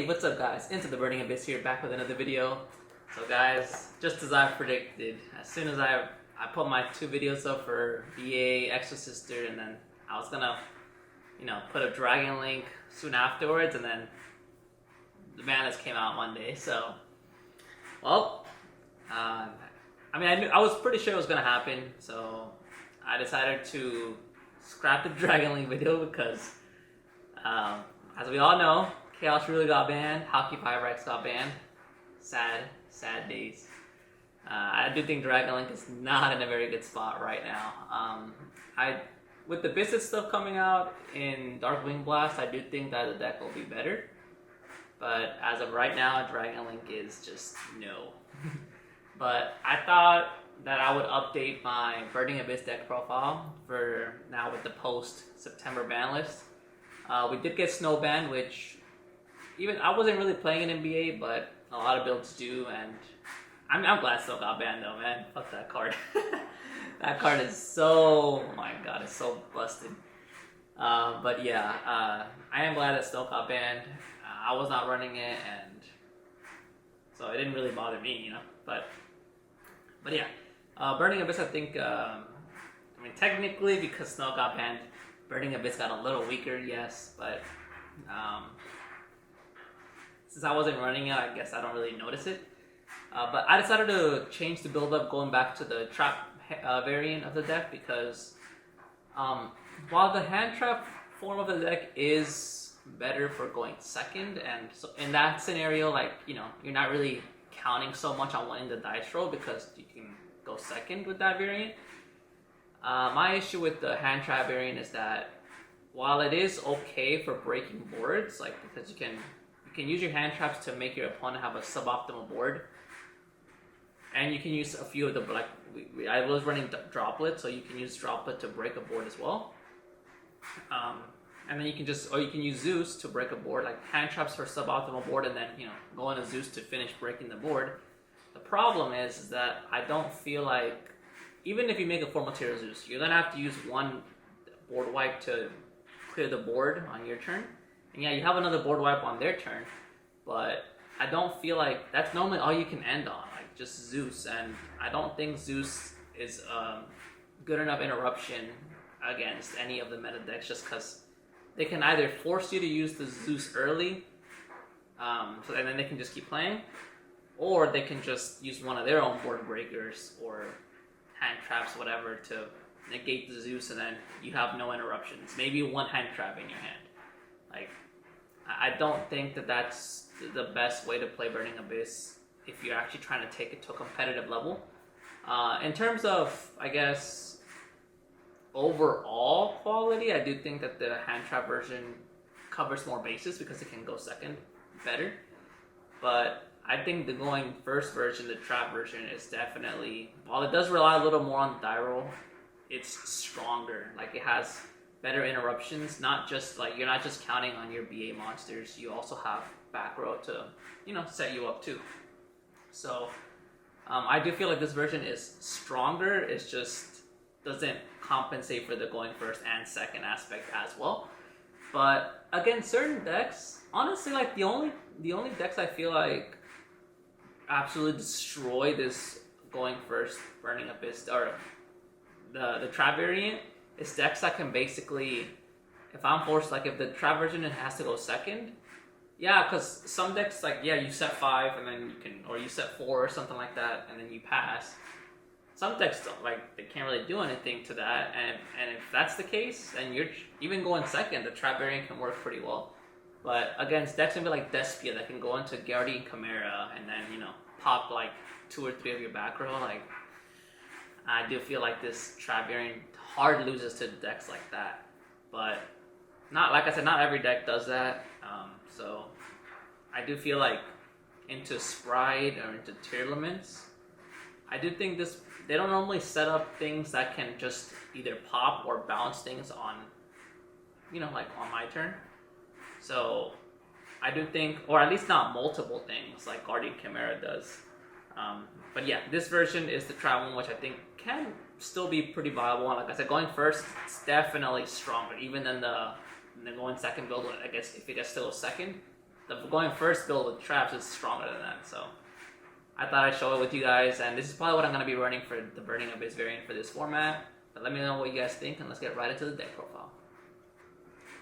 What's up guys? Into the Burning Abyss here, back with another video. So guys, just as I predicted, as soon as I put my 2 videos up for BA, Extra Sister, and then I was gonna, put a Dragon Link soon afterwards, and then the Banlist came out Monday, so, well, I was pretty sure it was gonna happen, so I decided to scrap the Dragon Link video because, as we all know, Chaos Ruler got banned, Hockey Pyrex got banned. Sad days. I do think Dragon Link is not in a very good spot right now. With the business stuff coming out in Darkwing Blast, I do think that the deck will be better. But as of right now, Dragon Link is just no. But I thought that I would update my Burning Abyss deck profile for now with the post-September ban list. We did get Snow banned, which even I wasn't really playing in NBA, but a lot of builds do, and I'm glad Snow got banned though, man. Fuck that card. That card is so, oh my god, it's so busted. But yeah, I am glad that Snow got banned. I was not running it, and so it didn't really bother me, But yeah, Burning Abyss, I think, technically because Snow got banned, Burning Abyss got a little weaker, yes, but since I wasn't running it, I guess I don't really notice it. But I decided to change the build up, going back to the trap variant of the deck, because while the hand trap form of the deck is better for going second, and so in that scenario, you're not really counting so much on winning the dice roll because you can go second with that variant. My issue with the hand trap variant is that while it is okay for breaking boards, because you can use your hand traps to make your opponent have a suboptimal board, and you can use a few of the I was running Droplet, so you can use Droplet to break a board as well. And then you can use Zeus to break a board, like hand traps for suboptimal board, and then go into Zeus to finish breaking the board. The problem is that I don't feel like, even if you make a 4 material Zeus, you're gonna have to use one board wipe to clear the board on your turn. And yeah, you have another board wipe on their turn, but I don't feel like that's normally all you can end on, just Zeus. And I don't think Zeus is good enough interruption against any of the meta decks, just because they can either force you to use the Zeus early, and then they can just keep playing, or they can just use one of their own board breakers or hand traps, whatever, to negate the Zeus, and then you have no interruptions. Maybe one hand trap in your hand. I don't think that that's the best way to play Burning Abyss if you're actually trying to take it to a competitive level. In terms of, I guess, overall quality, I do think that the hand trap version covers more bases because it can go second better. But I think the going first version, the trap version, is definitely, while it does rely a little more on the die roll, it's stronger. It has better interruptions, not just you're not just counting on your BA monsters, you also have back row to set you up too. So I do feel like this version is stronger. It just doesn't compensate for the going first and second aspect as well. But again, certain decks, honestly, the only decks I feel like absolutely destroy this going first Burning Abyss, or the trap variant, is decks that can basically, if I'm forced, if the trap version has to go second, yeah, because some decks, you set 5 and then you can, or you set 4 or something like that, and then you pass. Some decks don't, they can't really do anything to that, and if that's the case, then you're even going second, the trap variant can work pretty well. But against decks maybe like Despia that can go into Guardian Chimera and then, pop 2 or 3 of your back row, I do feel like this trap variant hard loses to decks like that. But not, like I said, not every deck does that. So I do feel like into Sprite or into Tearlaments, I do think they don't normally set up things that can just either pop or bounce things on, on my turn. So I do think, or at least not multiple things like Guardian Chimera does. But yeah, this version is the trap one, which I think can still be pretty viable. And like I said, going first, it's definitely stronger, even than the going second build. I guess if it gets to go second, the going first build with traps is stronger than that. So I thought I'd show it with you guys, and this is probably what I'm going to be running for the Burning Abyss variant for this format. But let me know what you guys think, and let's get right into the deck profile.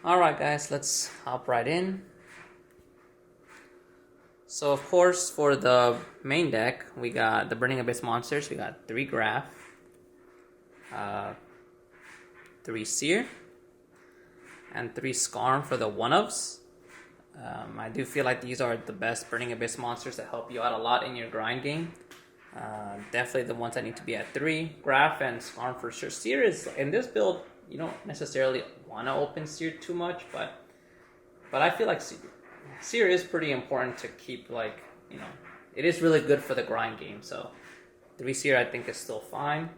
Alright guys, let's hop right in. So of course, for the main deck, we got the Burning Abyss monsters. We got 3 Graph, 3 Seer, and 3 Skarm for the 1-ofs. I do feel like these are the best Burning Abyss monsters that help you out a lot in your grind game. Definitely the ones that need to be at 3. Graph and Skarm for sure. Seer is, in this build, you don't necessarily want to open Seer too much, but I feel like Seer is pretty important to keep, like, you know, it is really good for the grind game. So 3 Seer I think is still fine.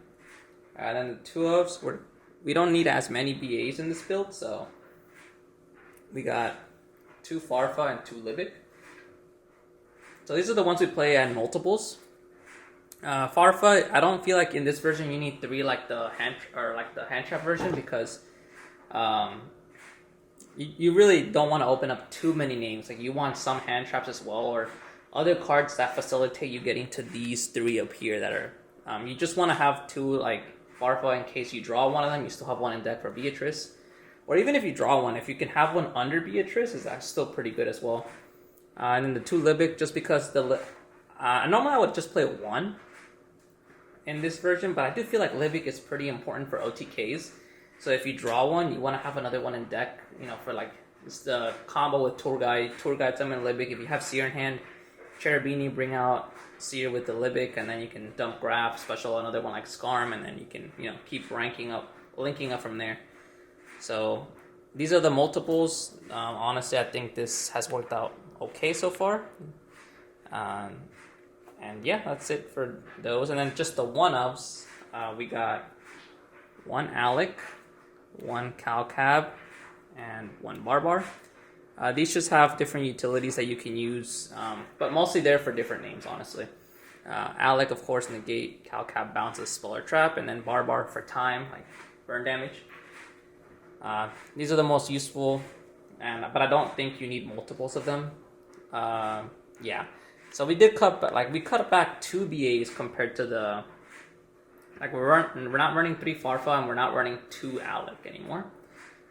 And then the 2-ofs, we don't need as many BAs in this build, so we got 2 Farfa and 2 Libic. So these are the ones we play at multiples. Farfa, I don't feel like in this version you need 3 like the hand trap version, because you really don't want to open up too many names. Like, you want some hand traps as well, or other cards that facilitate you getting to these 3 up here that are. You just want to have 2 like Farfa in case you draw one of them. You still have one in deck for Beatrice, or even if you draw one, if you can have one under Beatrice, is that still pretty good as well. And then the 2 Libic, just because normally I would just play 1 in this version, but I do feel like Libic is pretty important for OTKs. So if you draw one, you want to have another one in deck, you know, for like, it's the combo with Tour Guide, summon Libic. If you have Seer in hand, Cherubini, bring out Seer with the Libic, and then you can dump Graph, special another one like Skarm, and then you can, you know, keep linking up from there. So these are the multiples. Honestly, I think this has worked out okay so far. And yeah, that's it for those. And then just the 1-ofs, we got 1 Alec, 1 Calcab, and 1 Barbar. These just have different utilities that you can use, but mostly there for different names, honestly. Alec, of course, negate, Calcab bounces, spell or trap, and then Barbar for time, like burn damage. These are the most useful, but I don't think you need multiples of them. Yeah. So we cut back 2 BAs compared to the, like, we're not running 3 Farfa, and we're not running 2 Alec anymore.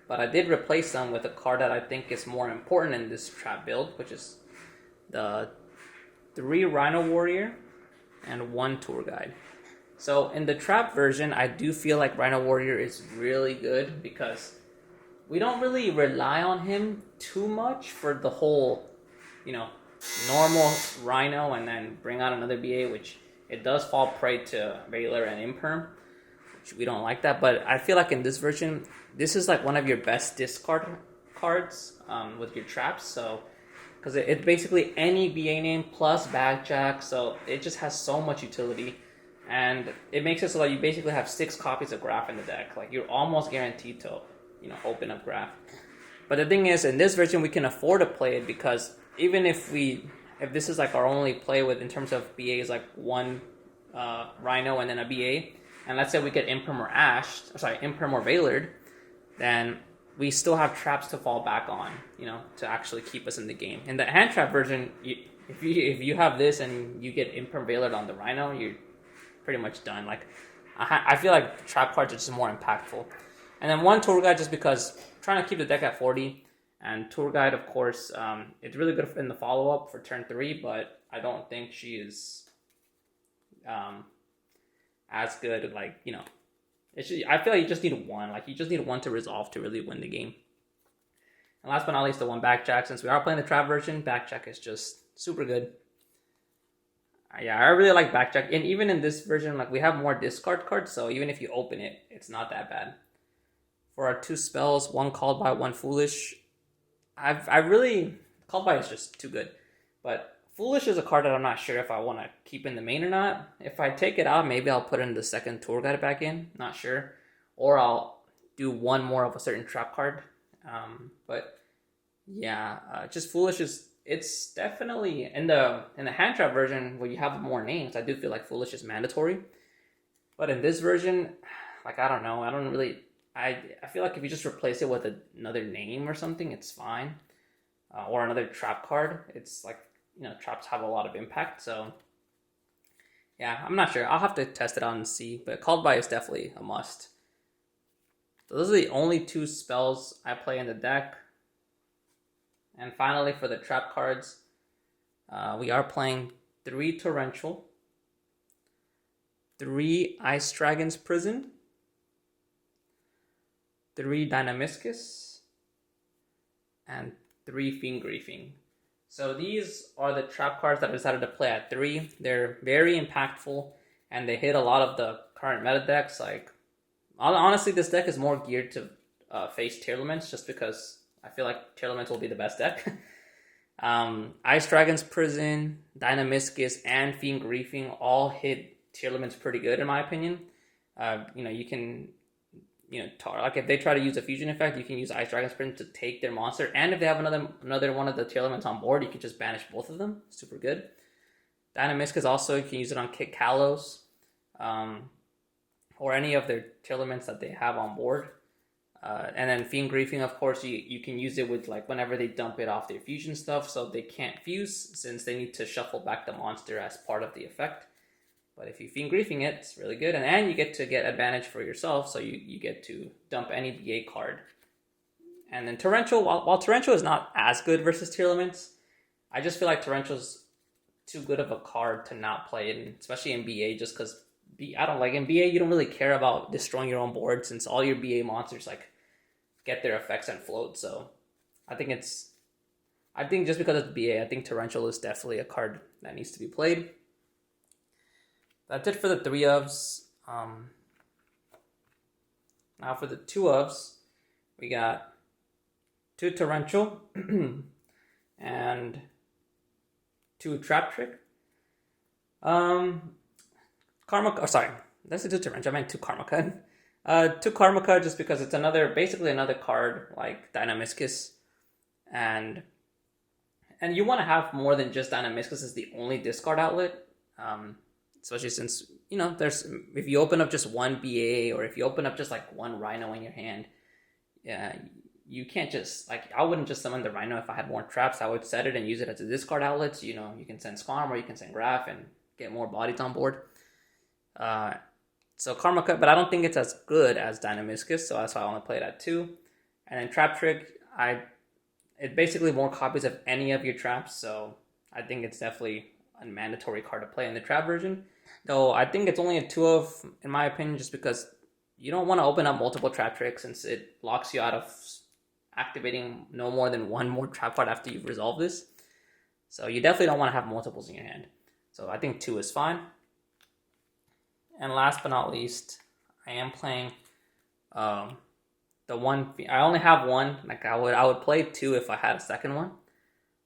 But I did replace them with a card that I think is more important in this trap build, which is the 3 Rhino Warrior and 1 Tour Guide. So in the trap version, I do feel like Rhino Warrior is really good, because we don't really rely on him too much for the whole, you know, normal Rhino and then bring out another BA, which it does fall prey to Veiler and Imperm, which we don't like that. But I feel like in this version, this is like one of your best discard cards with your traps. So, because it's basically any BA name plus Backjack, so it just has so much utility. And it makes it so that you basically have 6 copies of Graph in the deck. Like, you're almost guaranteed to, you know, open up Graph. But the thing is, in this version, we can afford to play it, because even if this is like our only play with in terms of BAs, like 1 Rhino and then a BA, and let's say we get Imperm or Imperm or Veilard, then we still have traps to fall back on, you know, to actually keep us in the game. In the hand trap version, if you have this and you get Imperm Veilard on the Rhino, you're pretty much done. Like, I feel like trap cards are just more impactful. And then 1 Tour Guide, just because I'm trying to keep the deck at 40. And Tour Guide, of course, it's really good in the follow-up for turn 3, but I don't think she is as good, like, you know. I feel like you just need 1. Like, you just need 1 to resolve to really win the game. And last but not least, the 1 Backjack. Since we are playing the trap version, Backjack is just super good. Yeah, I really like Backjack. And even in this version, like, we have more discard cards, so even if you open it, it's not that bad. For our 2 spells, 1 Called By, 1 Foolish, Called By is just too good. But Foolish is a card that I'm not sure if I want to keep in the main or not. If I take it out, maybe I'll put in the second Tour Guide back in. Not sure. Or I'll do 1 more of a certain trap card. But yeah, just Foolish it's definitely in the hand trap version where you have more names. I do feel like Foolish is mandatory. But in this version, like, I don't know. I feel like if you just replace it with another name or something, it's fine. or another trap card. It's like, traps have a lot of impact. So yeah, I'm not sure. I'll have to test it out and see. But Called By is definitely a must. So those are the only 2 spells I play in the deck. And finally, for the trap cards, we are playing 3 Torrential, 3 Ice Dragon's Prison, 3 Dynamiscus, and 3 Fiend Griefing. So these are the trap cards that I decided to play at 3. They're very impactful, and they hit a lot of the current meta decks. Like, honestly, this deck is more geared to face Tearlaments, just because I feel like Tearlaments will be the best deck. Ice Dragon's Prison, Dynamiscus, and Fiend Griefing all hit Tearlaments pretty good, in my opinion. You can, like if they try to use a fusion effect, you can use Ice Dragon's Prison to take their monster, and if they have another one of the Tearlaments on board, you can just banish both of them. Super good. Dynamiscus also, you can use it on Kit Kalos, or any of their Tearlaments that they have on board. And then Fiend Griefing, of course, you can use it with like whenever they dump it off their fusion stuff, so they can't fuse since they need to shuffle back the monster as part of the effect. But if you Fiend Griefing it, it's really good, and you get to get advantage for yourself, so you get to dump any BA card. And then Torrential, while Torrential is not as good versus Tearlaments, I just feel like Torrential's too good of a card to not play in, especially in BA, just because I don't like in BA, you don't really care about destroying your own board since all your BA monsters like get their effects and float. So I think just because it's BA, I think Torrential is definitely a card that needs to be played. That's it for the 3 ofs. Now for the 2 ofs, we got 2 Torrential and 2 Trap Trick. That's a 2 Torrential. I meant 2 Karmaka. 2 Karmaka just because it's basically another card like Dynamiscus, and you want to have more than just Dynamiscus as the only discard outlet. Especially since, if you open up just one BA, or if you open up just like one Rhino in your hand, you can't just, I wouldn't just summon the Rhino if I had more traps. I would set it and use it as a discard outlet. So, you can send Skarm or you can send Graph and get more bodies on board. So Karmaka, but I don't think it's as good as Dynamiscus, so that's why I only play it at 2. And then Trap Trick, it's basically more copies of any of your traps, so I think it's definitely a mandatory card to play in the trap version. Though I think it's only a 2 of, in my opinion, just because you don't want to open up multiple Trap Tricks since it locks you out of activating no more than one more trap card after you've resolved this. So you definitely don't want to have multiples in your hand. So I think 2 is fine. And last but not least, I am playing the one. I only have one. Like I would play 2 if I had a second one.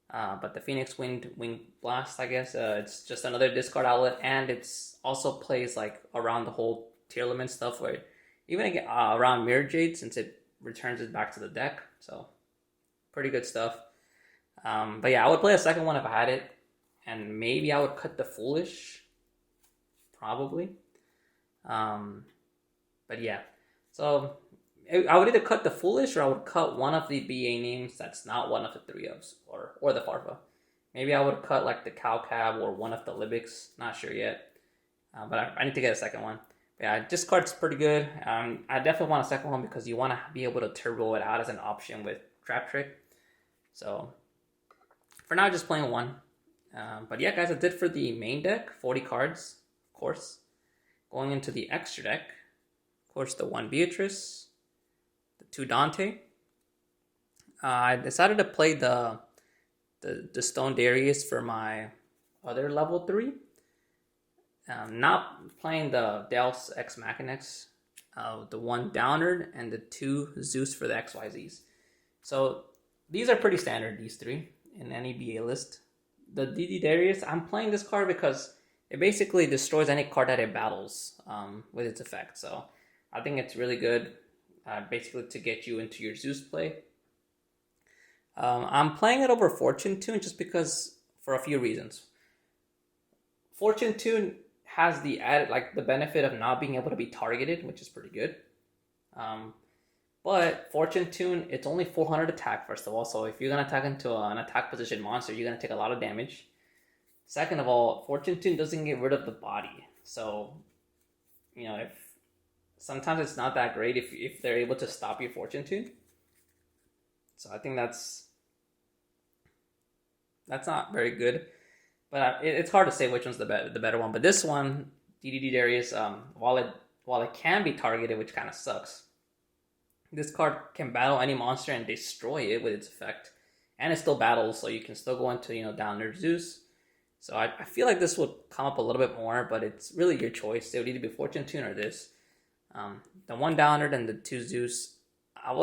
But the Phoenix Wing Blast, I guess, it's just another discard outlet, and it's also plays like around the whole Tearlament stuff, where even around Mirror Jade, since it returns it back to the deck. So pretty good stuff. But yeah, I would play a second one if I had it, and maybe I would cut the Foolish, probably. But yeah, so I would either cut the Foolish or I would cut one of the BA names that's not one of the 3 ofs, or the Farfa. Maybe I would cut like the Cow Cab or one of the Libics. Not sure yet. But I need to get a second one. But yeah, this card's pretty good. I definitely want a second one because you want to be able to turbo it out as an option with Trap Trick. So for now, just playing 1. But yeah, guys, that's it for the main deck. 40 cards, of course. Going into the extra deck, of course, the 1 Beatrice, the 2 Dante. I decided to play the Stone Darius for my other level 3. Not playing the Deus Ex Machinax, the 1 Downard, and the 2 Zeus for the XYZs. So these are pretty standard, these 3, in any BA list. The DD Darius, I'm playing this card because it basically destroys any card that it battles with its effect. So I think it's really good, basically to get you into your Zeus play. I'm playing it over Fortune Tune just because, for a few reasons. Fortune Tune has the added, the benefit of not being able to be targeted, which is pretty good. But Fortune Tune, it's only 400 attack, first of all. So if you're going to attack into an attack position monster, you're going to take a lot of damage. Second of all, Fortune Tune doesn't get rid of the body. So, if sometimes it's not that great if they're able to stop your Fortune Tune. So I think that's not very good. But it's hard to say which one's the better one. But this one, DDD Darius, while it can be targeted, which kind of sucks, this card can battle any monster and destroy it with its effect. And it still battles, so you can still go into, Down Zeus. So I feel like this would come up a little bit more, but it's really your choice. It would either be Fortune Tune or this. The 1 Downer and the 2 Zeus, I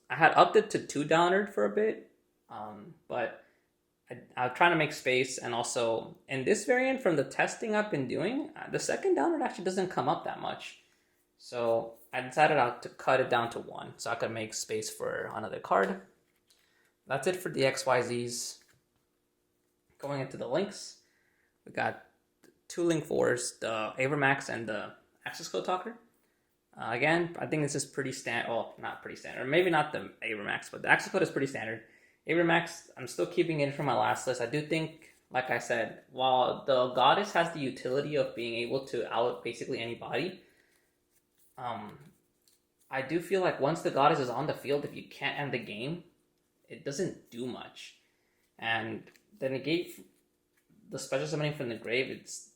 had upped it to 2 Downer for a bit, but I'm trying to make space. And also, in this variant, from the testing I've been doing, the 2nd Downer actually doesn't come up that much. So I decided to cut it down to 1 so I could make space for another card. That's it for the XYZs. Going into the links, we got 2 Link 4s, the Avermax and the Access Code Talker. Again, I think this is pretty standard. Well, not pretty standard. Maybe not the Avermax, but the Access Code is pretty standard. Avermax, I'm still keeping it from my last list. I do think, like I said, while the Goddess has the utility of being able to out basically any body, I do feel like once the Goddess is on the field, if you can't end the game, it doesn't do much. And the negate, the special summoning from the grave, it's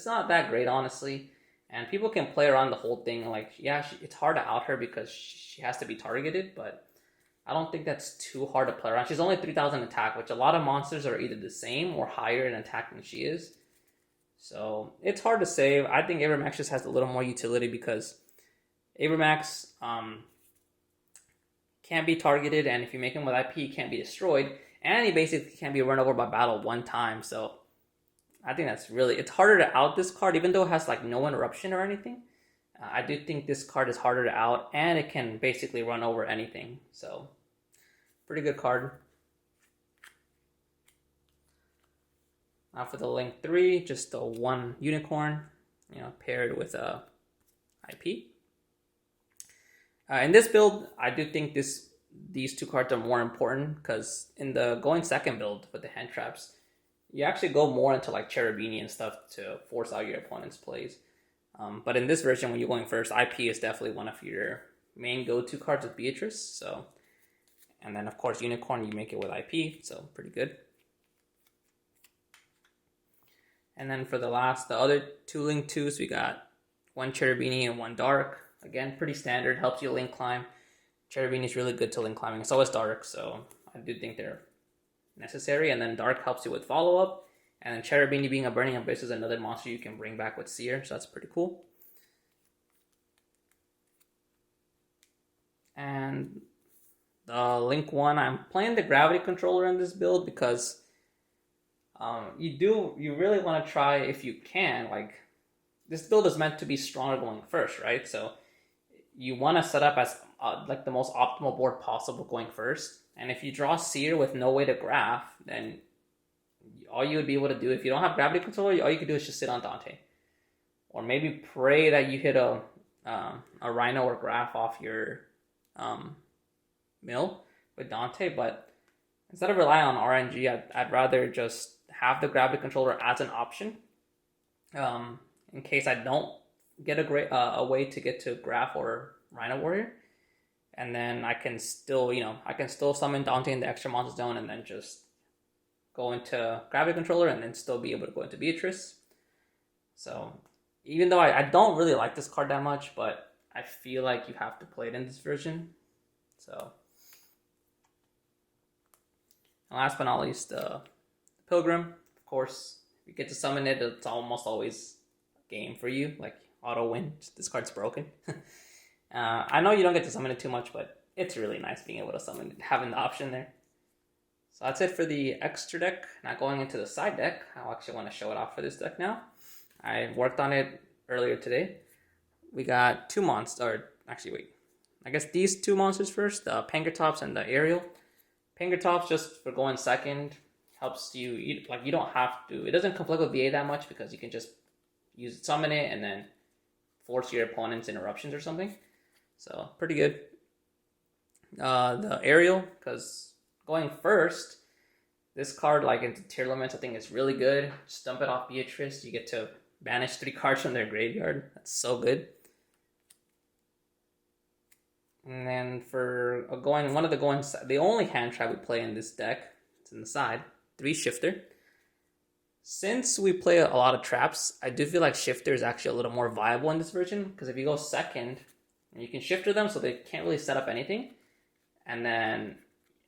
not that great, honestly. And people can play around the whole thing. Like, yeah, it's hard to out her because she has to be targeted, but I don't think that's too hard to play around. She's only 3,000 attack, which a lot of monsters are either the same or higher in attack than she is. So it's hard to say. I think Avermax just has a little more utility because Avermax can't be targeted, and if you make him with IP, he can't be destroyed, and he basically can't be run over by battle 1 time. So I think it's harder to out this card, even though it has like no interruption or anything. I do think this card is harder to out, and it can basically run over anything. So pretty good card. Now for the Link 3, just the 1 Unicorn, paired with a IP. In this build, I do think these 2 cards are more important because in the going second build with the hand traps, you actually go more into like Cherubini and stuff to force out your opponent's plays. But in this version, when you're going first, IP is definitely one of your main go-to cards with Beatrice. So, and then of course Unicorn, you make it with IP, so pretty good. And then for the other 2 Link 2s, we got 1 Cherubini and 1 Dark. Again, pretty standard, helps you link climb. Cherubini is really good to link climbing. So is Dark, so I do think they're necessary. And then Dark helps you with follow-up. And then Cherubini being a Burning Abyss is another monster you can bring back with Seer, so that's pretty cool. And the Link 1, I'm playing the Gravity Controller in this build because you really want to try, if you can, like, this build is meant to be stronger going first, right? So you want to set up as like the most optimal board possible going first. And if you draw Seer with no way to graph, then all you would be able to do, if you don't have Gravity Controller, all you could do is just sit on Dante. Or maybe pray that you hit a Rhino or graph off your mill with Dante. But instead of relying on RNG, I'd rather just have the Gravity Controller as an option. In case I don't get a way to get to Graph or Rhino Warrior. And then I can still summon Dante in the extra monster zone and then just go into Gravity Controller and then still be able to go into Beatrice. So even though I don't really like this card that much, but I feel like you have to play it in this version. So, and last but not least, the Pilgrim. Of course, if you get to summon it, it's almost always game for you, like auto win. This card's broken. I know you don't get to summon it too much, but it's really nice being able to summon it, having the option there. So that's it for the extra deck. Now going into the side deck, I actually want to show it off for this deck now. I worked on it earlier today. We got 2 monsters, I guess these 2 monsters first, the Pangertops and the Aerial. Pangertops, just for going second, helps you, you don't have to, it doesn't conflict with VA that much because you can just summon it and then force your opponent's interruptions or something. So pretty good. the aerial, because going first, this card, like into tier limits, I think is really good. Just dump it off Beatrice. You get to banish 3 cards from their graveyard. That's so good. And then for the only hand trap we play in this deck, it's in the side, 3 Shifter. Since we play a lot of traps, I do feel like Shifter is actually a little more viable in this version, because if you go second, you can Shifter them so they can't really set up anything. And then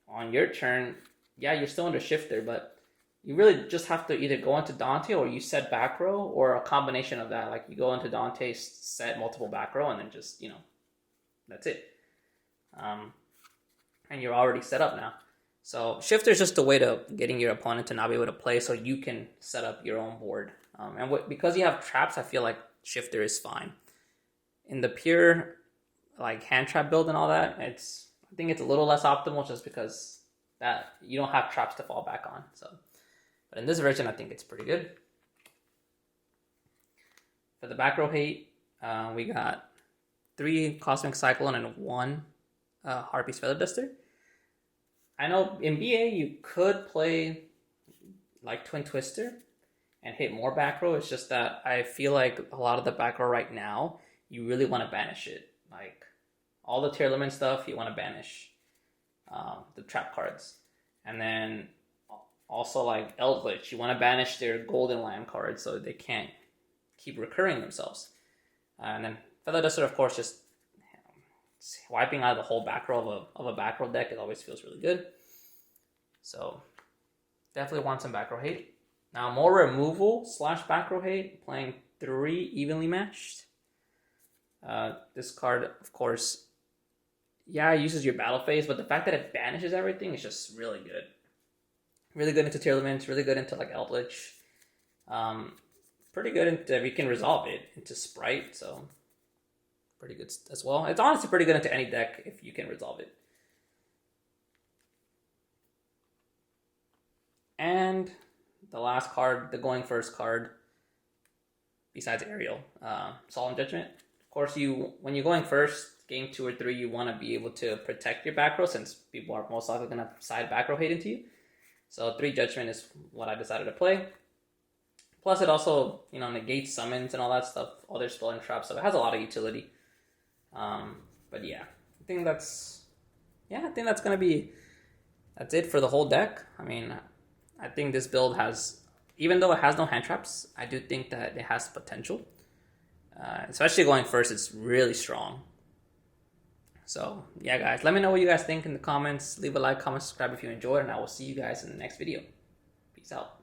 on your turn, yeah, you're still under Shifter, but you really just have to either go into Dante or you set back row, or a combination of that. Like you go into Dante, set multiple back row, and then just, that's it. And you're already set up now. So Shifter is just a way to getting your opponent to not be able to play so you can set up your own board. Because you have traps, I feel like Shifter is fine. In the pure like hand trap build and all that, I think it's a little less optimal just because that you don't have traps to fall back on. So, but in this version, I think it's pretty good. For the back row hate, we got 3 Cosmic Cyclone and 1 Harpy's Feather Duster. I know in BA you could play like Twin Twister and hit more back row. It's just that I feel like a lot of the back row right now, you really want to banish it. Like all the tier limit stuff, you want to banish the trap cards. And then also like Eldritch, you want to banish their golden land cards so they can't keep recurring themselves. And then Feather Duster, of course, just wiping out the whole back row of a back row deck, it always feels really good. So definitely want some back row hate. Now more removal / back row hate, playing 3 evenly matched. This card, of course, yeah, it uses your battle phase, but the fact that it banishes everything is just really good. Really good into tier limits, really good into like Eldritch. Pretty good into, if you can resolve it, into Sprite, so pretty good as well. It's honestly pretty good into any deck if you can resolve it. And the last card, the going first card, besides Ariel, Solemn Judgment. Of course, when you're going first, game 2 or 3, you want to be able to protect your back row since people are most likely going to side back row hate into you. So 3 Judgment is what I decided to play. Plus, it also negates summons and all that stuff, other spell and traps, so it has a lot of utility. But yeah, I think that's it for the whole deck. I mean, I think this build has, even though it has no hand traps, I do think that it has potential. Especially going first, it's really strong. So yeah, guys, let me know what you guys think in the comments. Leave a like, comment, subscribe if you enjoyed, and I will see you guys in the next video. Peace out.